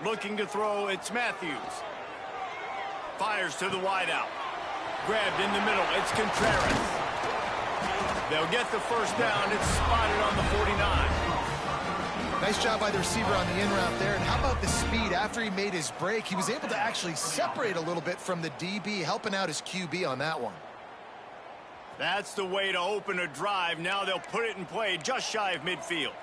Looking to throw, it's Matthews. Fires to the wideout. Grabbed in the middle, it's Contreras. They'll get the first down. It's spotted on the 49. Nice job by the receiver on the in route there. And how about the speed? After he made his break, he was able to actually separate a little bit from the DB, helping out his QB on that one. That's the way to open a drive. Now they'll put it in play just shy of midfield.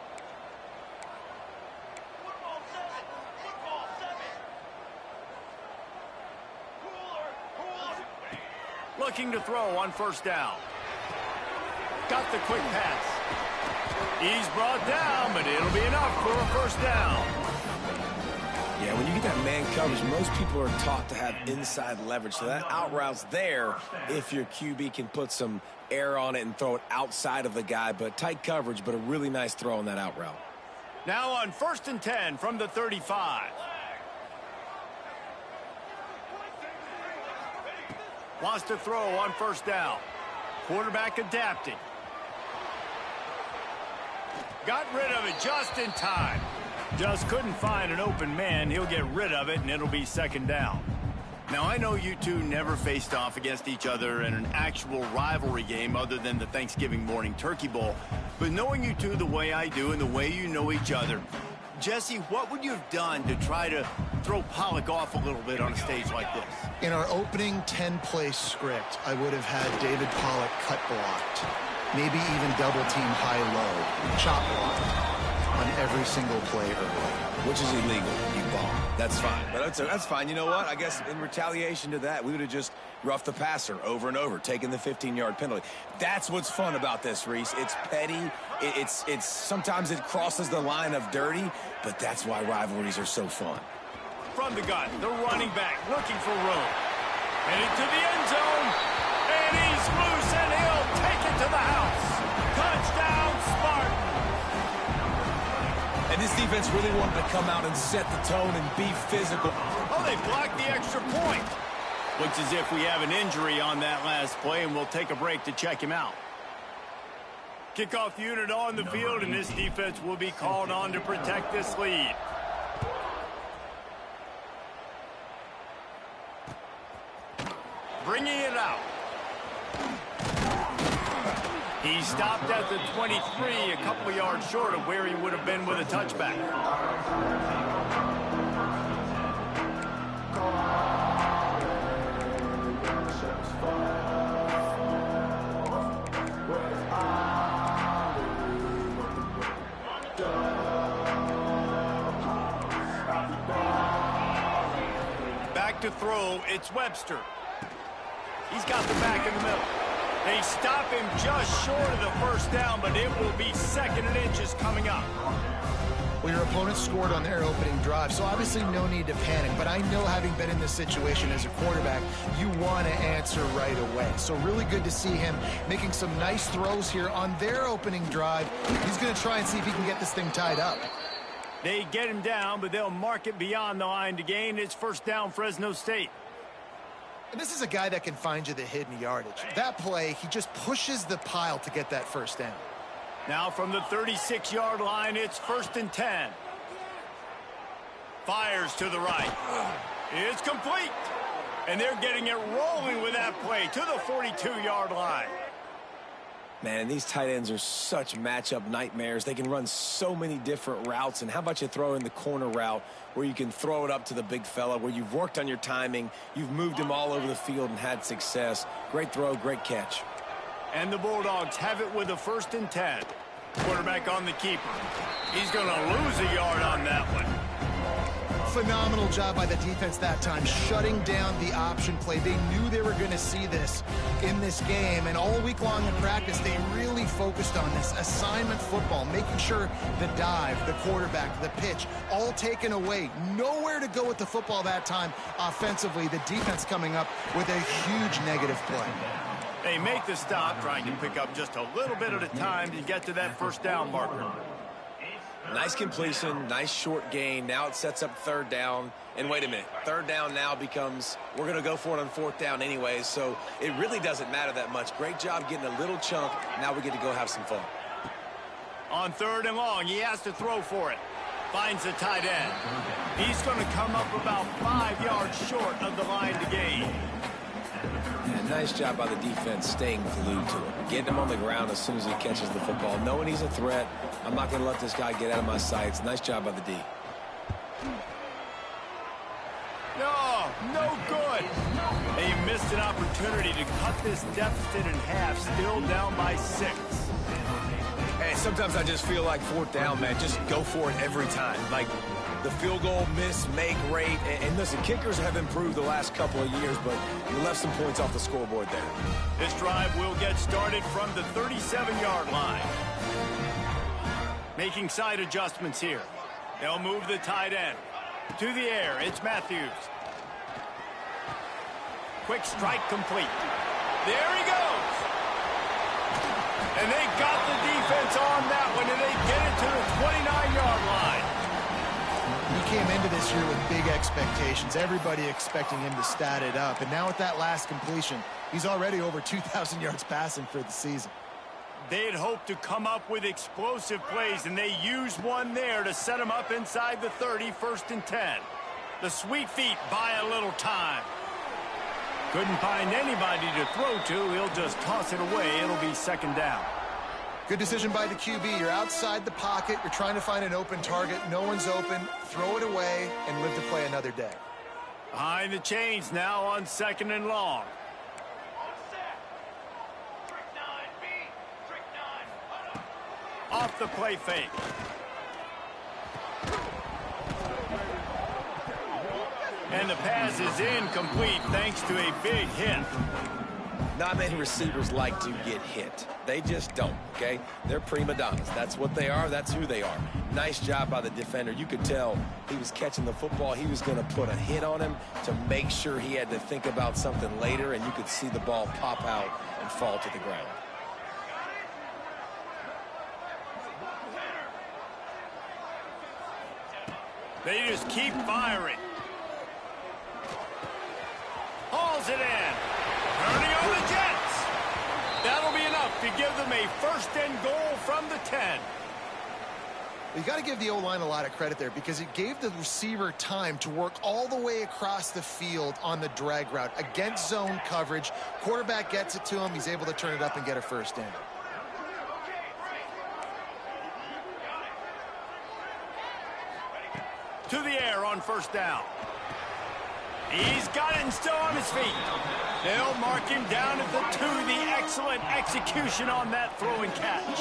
Looking to throw on first down. Got the quick pass. He's brought down, but it'll be enough for a first down. Yeah, when you get that man coverage, most people are taught to have inside leverage. So that out route's there if your QB can put some air on it and throw it outside of the guy. But tight coverage, but a really nice throw on that out route. Now on 1st and 10 from the 35. Wants to throw on first down. Quarterback adapting. Got rid of it just in time. Just couldn't find an open man. He'll get rid of it, and it'll be second down. Now, I know you two never faced off against each other in an actual rivalry game other than the Thanksgiving morning Turkey Bowl. But knowing you two the way I do and the way you know each other, Jesse, what would you have done to try to throw Pollock off a little bit on a stage like this? In our opening 10-play script, I would have had David Pollock cut blocked. Maybe even double team high-low, chop blocked on every single play early. Which is illegal, you ball. That's fine. But that's fine. You know what? I guess in retaliation to that, we would have just roughed the passer over and over, taking the 15-yard penalty. That's what's fun about this, Reese. It's petty. It's sometimes it crosses the line of dirty, but that's why rivalries are so fun. From the gun, the running back looking for room. Headed to the end zone. And he's loose, and he'll take it to the house. Touchdown, Spartan. And this defense really wanted to come out and set the tone and be physical. Oh, they blocked the extra point. Looks as if we have an injury on that last play, and we'll take a break to check him out. Kickoff unit on the field, and this defense will be called on to protect this lead. Bringing it out. He stopped at the 23, a couple yards short of where he would have been with a touchback. Back to throw, it's Webster. He's got the back in the middle. They stop him just short of the first down, but it will be 2nd and inches coming up. Well, your opponent scored on their opening drive, so obviously no need to panic. But I know, having been in this situation as a quarterback, you want to answer right away. So really good to see him making some nice throws here on their opening drive. He's going to try and see if he can get this thing tied up. They get him down, but they'll mark it beyond the line to gain. It's first down, Fresno State. And this is a guy that can find you the hidden yardage. That play, he just pushes the pile to get that first down. Now from the 36-yard line, it's 1st and 10. Fires to the right. It's complete. And they're getting it rolling with that play to the 42-yard line. Man, these tight ends are such matchup nightmares. They can run so many different routes. And how about you throw in the corner route where you can throw it up to the big fella, where you've worked on your timing, you've moved him all over the field and had success. Great throw, great catch. And the Bulldogs have it with a 1st and 10. Quarterback on the keeper. He's going to lose a yard on that one. Phenomenal job by the defense that time, shutting down the option play. They knew they were going to see this in this game, and all week long in practice, they really focused on this assignment football, making sure the dive, the quarterback, the pitch, all taken away. Nowhere to go with the football that time offensively. The defense coming up with a huge negative play. They make the stop, trying to pick up just a little bit at a time to get to that first down marker. Nice completion, nice short gain. Now it sets up 3rd down. And wait a minute, 3rd down now becomes, we're going to go for it on 4th down anyways, so it really doesn't matter that much. Great job getting a little chunk. Now we get to go have some fun. On 3rd and long, he has to throw for it. Finds the tight end. He's going to come up about 5 yards short of the line to gain. And nice job by the defense staying glued to him. Getting him on the ground as soon as he catches the football. Knowing he's a threat. I'm not going to let this guy get out of my sights. Nice job by the D. No good. They missed an opportunity to cut this deficit in half. Still down by 6. Hey, sometimes I just feel like 4th down, man. Just go for it every time. Like the field goal miss, make rate. And listen, kickers have improved the last couple of years, but you left some points off the scoreboard there. This drive will get started from the 37-yard line. Making side adjustments here. They'll move the tight end. To the air, it's Matthews. Quick strike complete. There he goes. And they got the defense on that one, and they get it to the 29-yard line. He came into this year with big expectations. Everybody expecting him to stat it up. And now with that last completion, he's already over 2,000 yards passing for the season. They had hoped to come up with explosive plays, and they used one there to set him up inside the 30, 1st and 10. The sweet feet buy a little time. Couldn't find anybody to throw to. He'll just toss it away. It'll be 2nd down. Good decision by the QB. You're outside the pocket. You're trying to find an open target. No one's open. Throw it away and live to play another day. Behind the chains now on 2nd and long. Off the play fake. And the pass is incomplete thanks to a big hit. Not many receivers like to get hit. They just don't, okay? They're prima donnas. That's what they are. That's who they are. Nice job by the defender. You could tell he was catching the football. He was going to put a hit on him to make sure he had to think about something later, and you could see the ball pop out and fall to the ground. They just keep firing. Hauls it in. Turning on the Jets. That'll be enough to give them a 1st and goal from the 10. You got to give the O-line a lot of credit there because it gave the receiver time to work all the way across the field on the drag route against zone coverage. Quarterback gets it to him. He's able to turn it up and get a 1st down. To the air on 1st down. He's got it and still on his feet. They'll mark him down at the 2. The excellent execution on that throw and catch.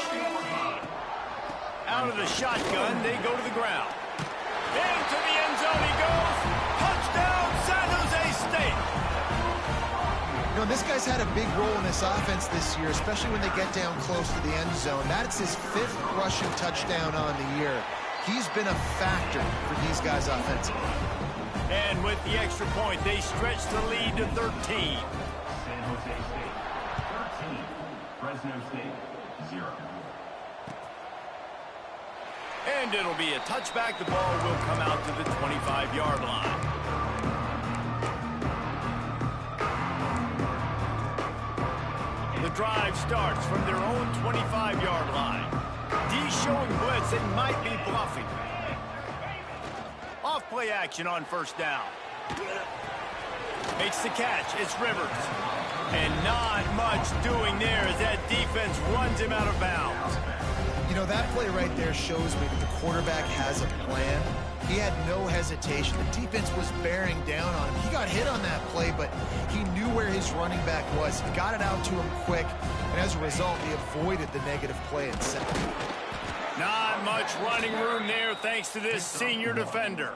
Out of the shotgun, they go to the ground. Into the end zone he goes. Touchdown, San Jose State. You know, this guy's had a big role in this offense this year, especially when they get down close to the end zone. That's his 5th rushing touchdown on the year. He's been a factor for these guys offensively. And with the extra point, they stretch the lead to 13. San Jose State, 13. Fresno State, 0. And it'll be a touchback. The ball will come out to the 25-yard line. The drive starts from their own 25-yard line. D showing blitz, it might be bluffing. Off play action on 1st down. Makes the catch. It's Rivers. And not much doing there as that defense runs him out of bounds. You know, that play right there shows me that the quarterback has a plan. He had no hesitation. The defense was bearing down on him. He got hit on that play, but he knew where his running back was. He got it out to him quick, and as a result, he avoided the negative play in 2nd. Not much running room there thanks to this senior defender.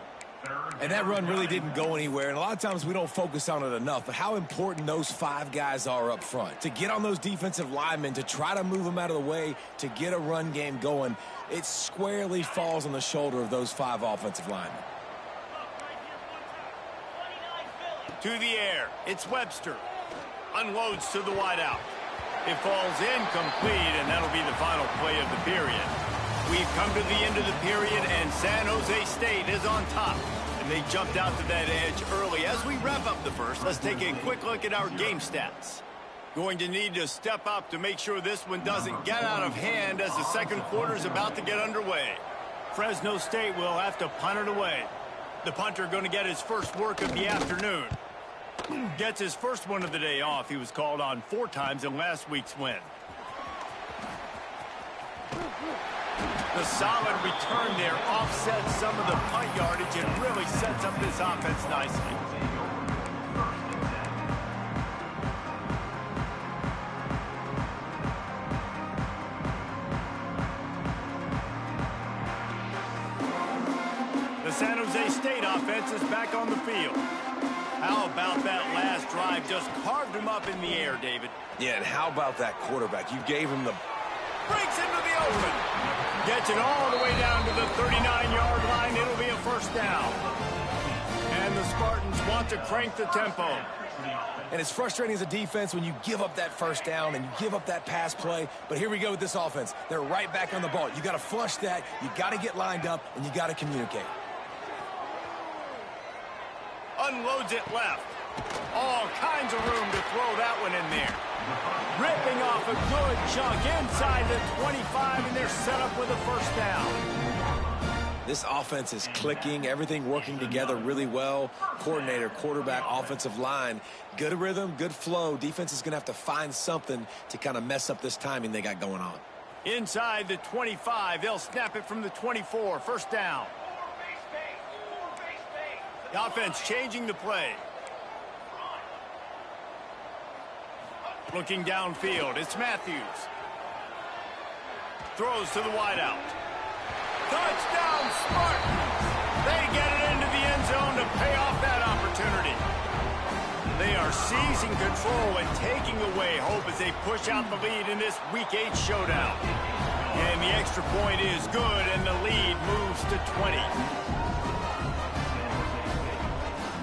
And that run really didn't go anywhere. And a lot of times we don't focus on it enough. But how important those 5 guys are up front. To get on those defensive linemen, to try to move them out of the way, to get a run game going, it squarely falls on the shoulder of those 5 offensive linemen. To the air. It's Webster. Unloads to the wideout. It falls incomplete, and that'll be the final play of the period. We've come to the end of the period, and San Jose State is on top. And they jumped out to that edge early. As we wrap up the first, let's take a quick look at our game stats. Going to need to step up to make sure this one doesn't get out of hand as the second quarter is about to get underway. Fresno State will have to punt it away. The punter going to get his first work of the afternoon. Gets his first one of the day off. He was called on 4 times in last week's win. The solid return there offsets some of the punt yardage and really sets up this offense nicely. The San Jose State offense is back on the field. How about that last drive? Just carved him up in the air, David. Yeah, and how about that quarterback? You gave him the... Breaks into the open. Gets it all the way down to the 39-yard line. It'll be a first down. And the Spartans want to crank the tempo. And it's frustrating as a defense when you give up that first down and you give up that pass play. But here we go with this offense. They're right back on the ball. You got to flush that. You got to get lined up, and you got to communicate. Unloads it left. All kinds of room to throw that one in there. Ripping off a good chunk inside the 25, and they're set up with a first down. This offense is clicking, everything working together really well. Coordinator, quarterback, offensive line, good rhythm, good flow. Defense is going to have to find something to kind of mess up this timing they got going on. Inside the 25, they'll snap it from the 24, first down. The offense changing the play. Looking downfield, it's Matthews. Throws to the wideout. Touchdown, Spartans! They get it into the end zone to pay off that opportunity. They are seizing control and taking away hope as they push out the lead in this Week 8 showdown. And the extra point is good, and the lead moves to 20.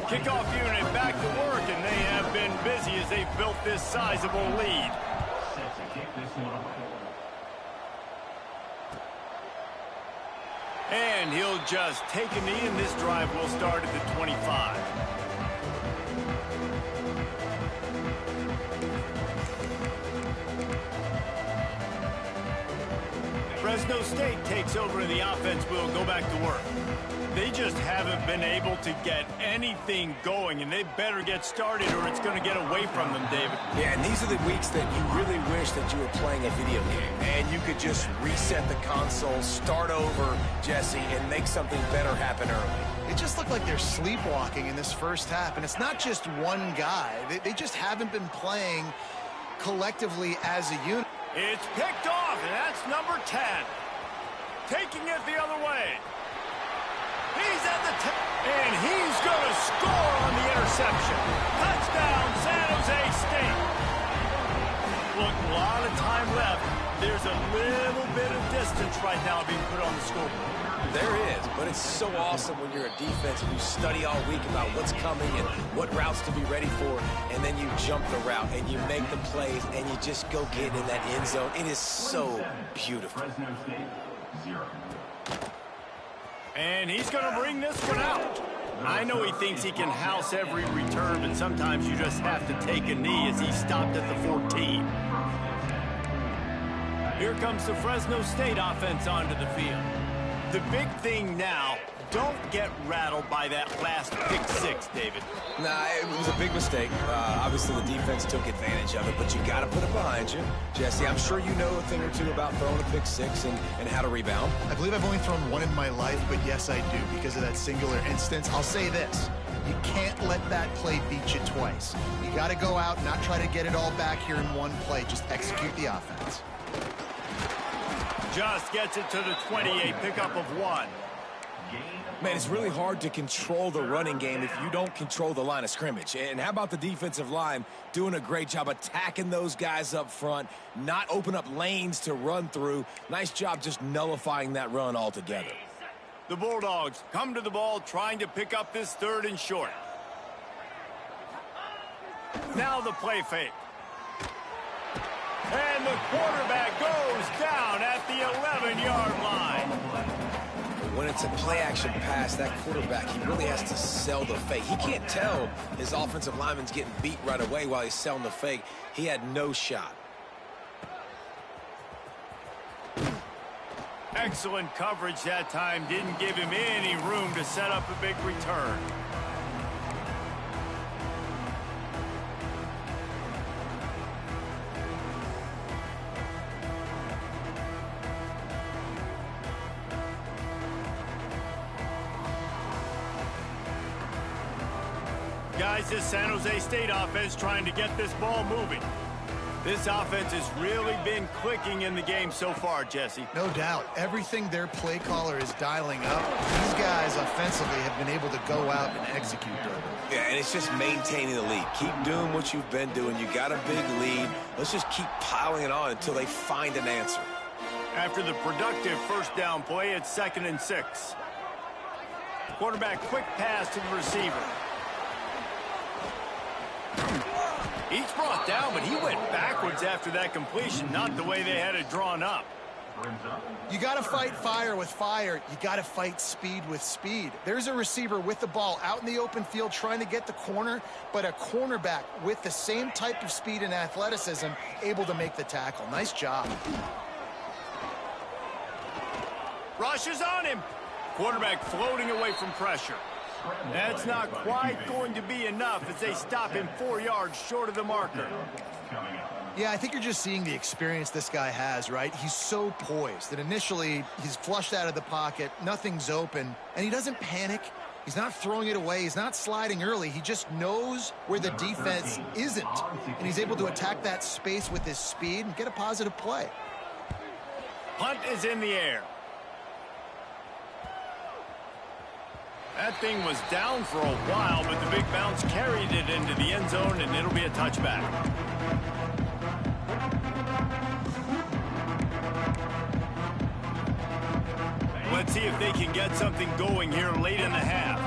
Kickoff unit back to work, and they have been busy as they've built this sizable lead. And he'll just take a knee, and this drive will start at the 25. Fresno State takes over, and the offense will go back to work. They just haven't been able to get anything going, and they better get started or it's going to get away from them, David. Yeah, and these are the weeks that you really wish that you were playing a video game and you could just reset the console, start over, Jesse, and make something better happen early. It just looked like they're sleepwalking in this first half, and it's not just one guy. They just haven't been playing collectively as a unit. It's picked off, and that's number 10. Taking it the other way. He's at the and he's going to score on the interception. Touchdown, San Jose State. Look, a lot of time left. There's a little bit of distance right now being put on the scoreboard. There is, but it's so awesome when you're a defense and you study all week about what's coming and what routes to be ready for, and then you jump the route and you make the plays and you just go get in that end zone. It is so beautiful. Fresno State, 0. And he's going to bring this one out. I know he thinks he can house every return, but sometimes you just have to take a knee as he stopped at the 14. Here comes the Fresno State offense onto the field. The big thing now, don't get rattled by that last pick six, David. Nah, it was a big mistake. Obviously, the defense took advantage of it, but you got to put it behind you. Jesse, I'm sure you know a thing or two about throwing a pick six and how to rebound. I believe I've only thrown one in my life, but yes, I do because of that singular instance. I'll say this. You can't let that play beat you twice. You got to go out, not try to get it all back here in one play. Just execute the offense. Just gets it to the 28, pickup of 1. Man, it's really hard to control the running game if you don't control the line of scrimmage. And how about the defensive line doing a great job attacking those guys up front, not open up lanes to run through. Nice job just nullifying that run altogether. The Bulldogs come to the ball trying to pick up this 3rd and short. Now the play fake. And the quarterback goes down at the 11-yard line. When it's a play-action pass, that quarterback, he really has to sell the fake. He can't tell his offensive lineman's getting beat right away while he's selling the fake. He had no shot. Excellent coverage that time. Didn't give him any room to set up a big return. Guys, this San Jose State offense trying to get this ball moving. This offense has really been clicking in the game so far, Jesse. No doubt. Everything their play caller is dialing up, these guys offensively have been able to go out and execute there. Yeah, and it's just maintaining the lead. Keep doing what you've been doing. You got a big lead. Let's just keep piling it on until they find an answer. After the productive first down play, it's 2nd and 6. Quarterback quick pass to the receiver. He's brought down, but he went backwards after that completion, not the way they had it drawn up. You got to fight fire with fire. You got to fight speed with speed. There's a receiver with the ball out in the open field trying to get the corner, but a cornerback with the same type of speed and athleticism able to make the tackle. Nice job. Rush is on him. Quarterback floating away from pressure. That's not quite going to be enough as they stop him 4 yards short of the marker. Yeah, I think you're just seeing the experience this guy has, right? He's so poised that initially he's flushed out of the pocket, nothing's open, and he doesn't panic. He's not throwing it away. He's not sliding early. He just knows where the defense isn't, and he's able to attack that space with his speed and get a positive play. Punt is in the air. That thing was down for a while, but the big bounce carried it into the end zone, and it'll be a touchback. Let's see if they can get something going here late in the half.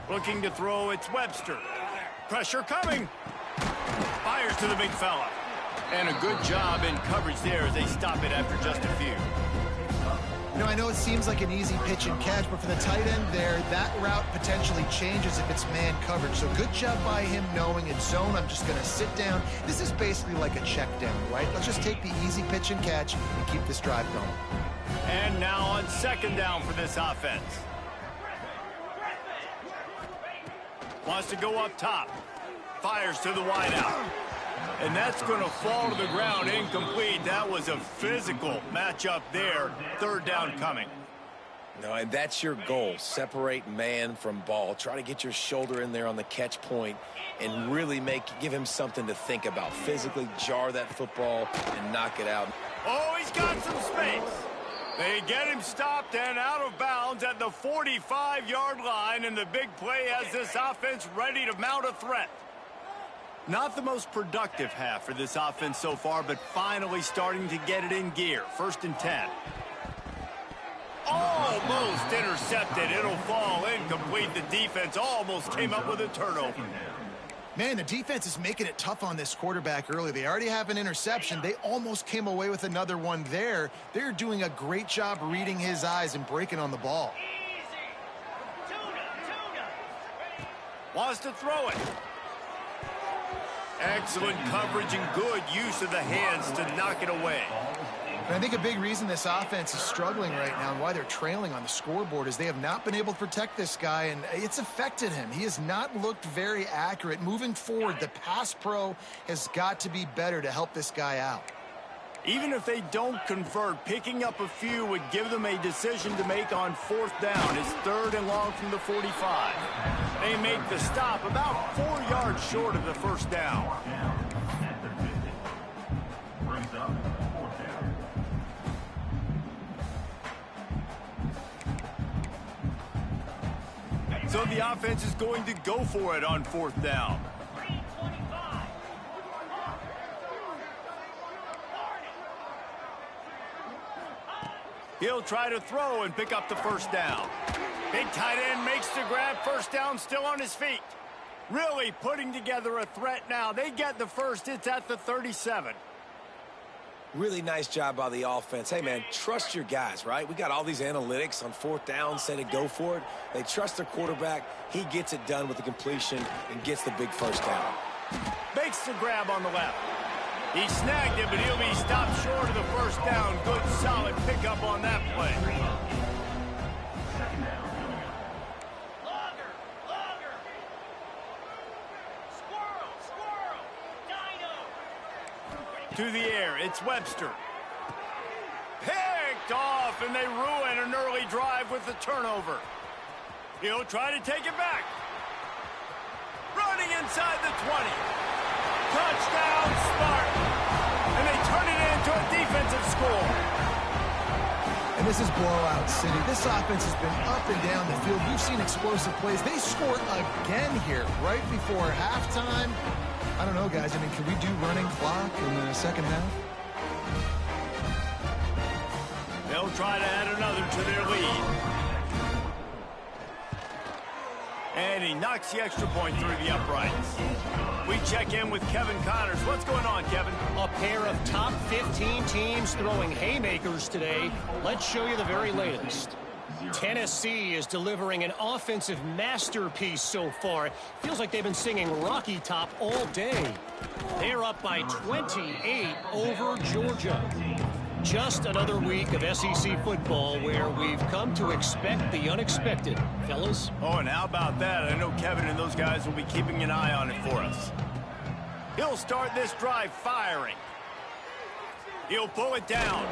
Looking to throw, it's Webster. Pressure coming. Fires to the big fella. And a good job in coverage there as they stop it after just a few. You know, I know it seems like an easy pitch and catch, but for the tight end there, that route potentially changes if it's man coverage. So good job by him knowing it's zone. I'm just going to sit down. This is basically like a check down, right? Let's just take the easy pitch and catch and keep this drive going. And now on 2nd down for this offense. Wants to go up top. Fires to the wideout. And that's going to fall to the ground incomplete. That was a physical matchup there. 3rd down coming. No, and that's your goal. Separate man from ball. Try to get your shoulder in there on the catch point and really give him something to think about. Physically jar that football and knock it out. Oh, he's got some space. They get him stopped and out of bounds at the 45-yard line, and the big play has this offense ready to mount a threat. Not the most productive half for this offense so far, but finally starting to get it in gear. 1st and 10. Almost intercepted. It'll fall incomplete. The defense almost came up with a turnover. Man, the defense is making it tough on this quarterback early. They already have an interception. They almost came away with another one there. They're doing a great job reading his eyes and breaking on the ball. Wants to throw it. Excellent coverage and good use of the hands to knock it away. And I think a big reason this offense is struggling right now and why they're trailing on the scoreboard is they have not been able to protect this guy, and it's affected him. He has not looked very accurate. Moving forward, the pass pro has got to be better to help this guy out. Even if they don't convert, picking up a few would give them a decision to make on 4th down. It's 3rd and long from the 45. They make the stop about 4 yards short of the 1st down. So the offense is going to go for it on 4th down. He'll try to throw and pick up the 1st down. Big tight end makes the grab. 1st down, still on his feet. Really putting together a threat now. They get the 1st. It's at the 37. Really nice job by the offense. Hey, man, trust your guys, right? We got all these analytics on 4th down, say to go for it. They trust their quarterback. He gets it done with the completion and gets the big 1st down. Makes the grab on the left. He snagged it, but he'll be stopped short of the first down. Good, solid pickup on that play. Second down. To the air, it's Webster. Picked off, and they ruin an early drive with the turnover. He'll try to take it back. Running inside the 20. Touchdown, Spartan. And they turn it into a defensive score. And this is blowout city. This offense has been up and down the field. We've seen explosive plays. They scored again here right before halftime. I don't know, guys. I mean, can we do running clock in the second half? They'll try to add another to their lead. And he knocks the extra point through the uprights. We check in with Kevin Connors. What's going on, Kevin? A pair of top 15 teams throwing haymakers today. Let's show you the very latest. Tennessee is delivering an offensive masterpiece so far. Feels like they've been singing Rocky Top all day. They're up by 28 over Georgia. Just another week of SEC football where we've come to expect the unexpected, fellas. Oh, and how about that? I know Kevin and those guys will be keeping an eye on it for us. He'll start this drive firing. He'll pull it down.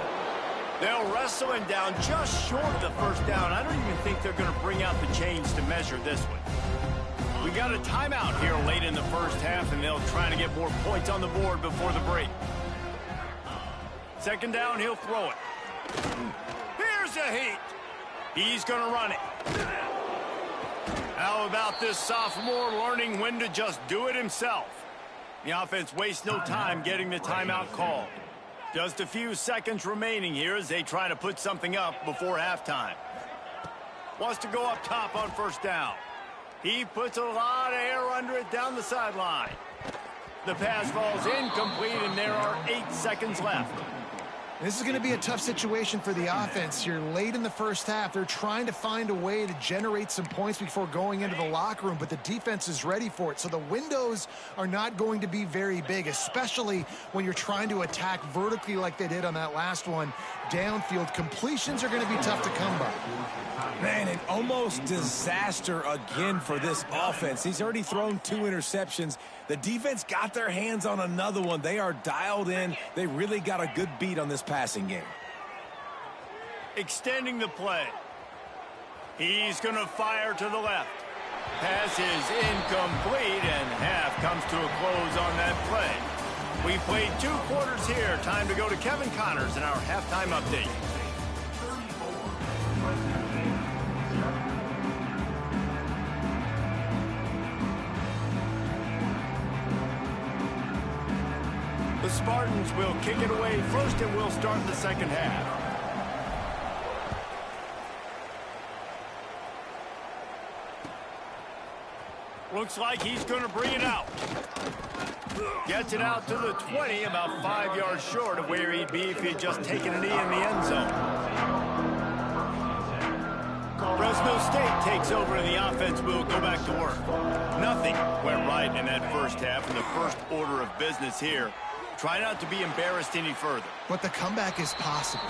They'll wrestle him down just short of the first down. I don't even think they're going to bring out the chains to measure this one. We got a timeout here late in the first half, and they'll try to get more points on the board before the break. Second down, he'll throw it. Here's a heat. He's going to run it. How about this sophomore learning when to just do it himself? The offense wastes no time getting the timeout called. Just a few seconds remaining here as they try to put something up before halftime. Wants to go up top on first down. He puts a lot of air under it down the sideline. The pass falls incomplete, and there are 8 seconds left. This is going to be a tough situation for the offense here. Late in the first half, they're trying to find a way to generate some points before going into the locker room, but the defense is ready for it. So the windows are not going to be very big, especially when you're trying to attack vertically like they did on that last one. Downfield completions are going to be tough to come by. Man, an almost disaster again for this offense. He's already thrown 2 interceptions. The defense got their hands on another one. They are dialed in. They really got a good beat on this passing game. Extending the play. He's going to fire to the left. Pass is incomplete, and half comes to a close on that play. We played 2 quarters here. Time to go to Kevin Connors in our halftime update. The Spartans will kick it away first, and we'll start the second half. Looks like he's going to bring it out. Gets it out to the 20, about 5 yards short of where he'd be if he'd just taken a knee in the end zone. Fresno State takes over, and the offense will go back to work. Nothing went right in that first half, and the first order of business here. Try not to be embarrassed any further. But the comeback is possible.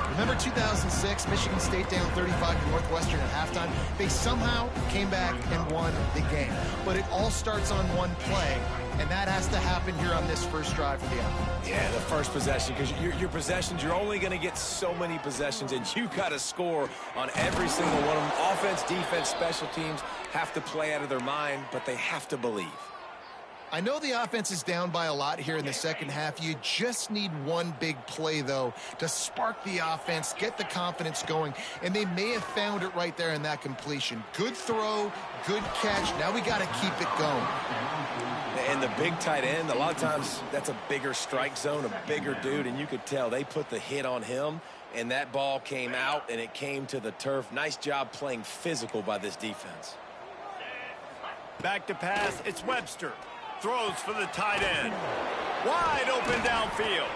Remember 2006, Michigan State down 35 to Northwestern at halftime? They somehow came back and won the game. But it all starts on one play, and that has to happen here on this first drive for the offense. Yeah, the first possession, because your possessions, you're only going to get so many possessions, and you got to score on every single one of them. Offense, defense, special teams have to play out of their mind, but they have to believe. I know the offense is down by a lot here in the second half. You just need one big play, though, to spark the offense, get the confidence going, and they may have found it right there in that completion. Good throw, good catch. Now we got to keep it going. And the big tight end, a lot of times that's a bigger strike zone, a bigger dude, and you could tell they put the hit on him, and that ball came out, and it came to the turf. Nice job playing physical by this defense. Back to pass, it's Webster. Throws for the tight end. Wide open downfield.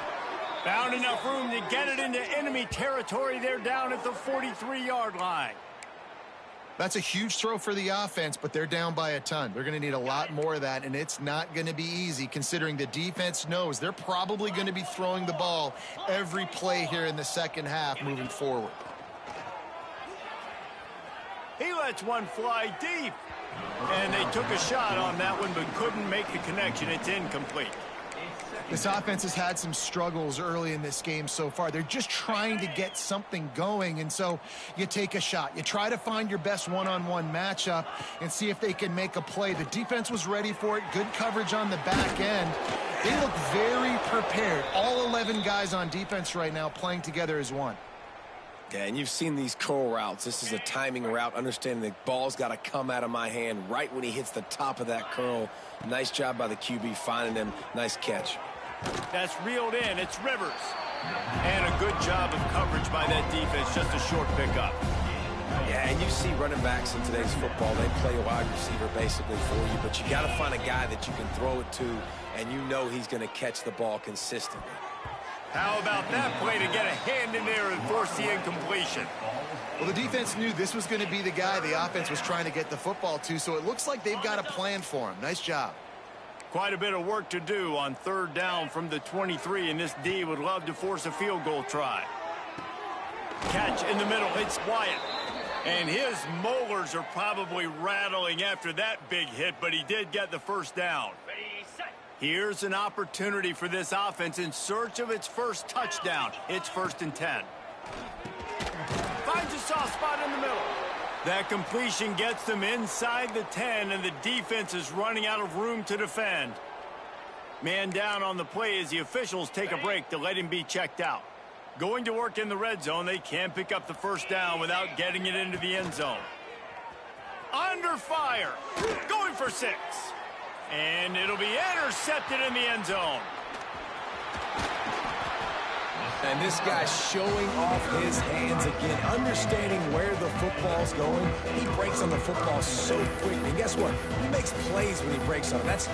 Found enough room to get it into enemy territory. They're down at the 43-yard line. That's a huge throw for the offense, but they're down by a ton. They're going to need a lot more of that, and it's not going to be easy considering the defense knows they're probably going to be throwing the ball every play here in the second half moving forward. He lets one fly deep. And they took a shot on that one but couldn't make the connection. It's incomplete. This offense has had some struggles early in this game so far. They're just trying to get something going, and so you take a shot. You try to find your best one-on-one matchup and see if they can make a play. The defense was ready for it. Good coverage on the back end. They look very prepared. All 11 guys on defense right now playing together as one. Yeah, and you've seen these curl routes. This is a timing route, understanding the ball's got to come out of my hand right when he hits the top of that curl. Nice job by the QB finding him. Nice catch. That's reeled in. It's Rivers. And a good job of coverage by that defense. Just a short pickup. Yeah, and you see running backs in today's football, they play a wide receiver basically for you, but you got to find a guy that you can throw it to, and you know he's going to catch the ball consistently. How about that play to get a hand in there and force the incompletion? Well, the defense knew this was going to be the guy the offense was trying to get the football to, so it looks like they've got a plan for him. Nice job. Quite a bit of work to do on third down from the 23, and this D would love to force a field goal try. Catch in the middle. It's Wyatt. And his molars are probably rattling after that big hit, but he did get the first down. Here's an opportunity for this offense in search of its first touchdown. It's 1st and 10. Finds a soft spot in the middle. That completion gets them inside the 10, and the defense is running out of room to defend. Man down on the play as the officials take a break to let him be checked out. Going to work in the red zone, they can't pick up the first down without getting it into the end zone. Under fire. Going for 6. And it'll be intercepted in the end zone. And this guy's showing off his hands again, understanding where the football's going. He breaks on the football so quick. And guess what? He makes plays when he breaks on it. That's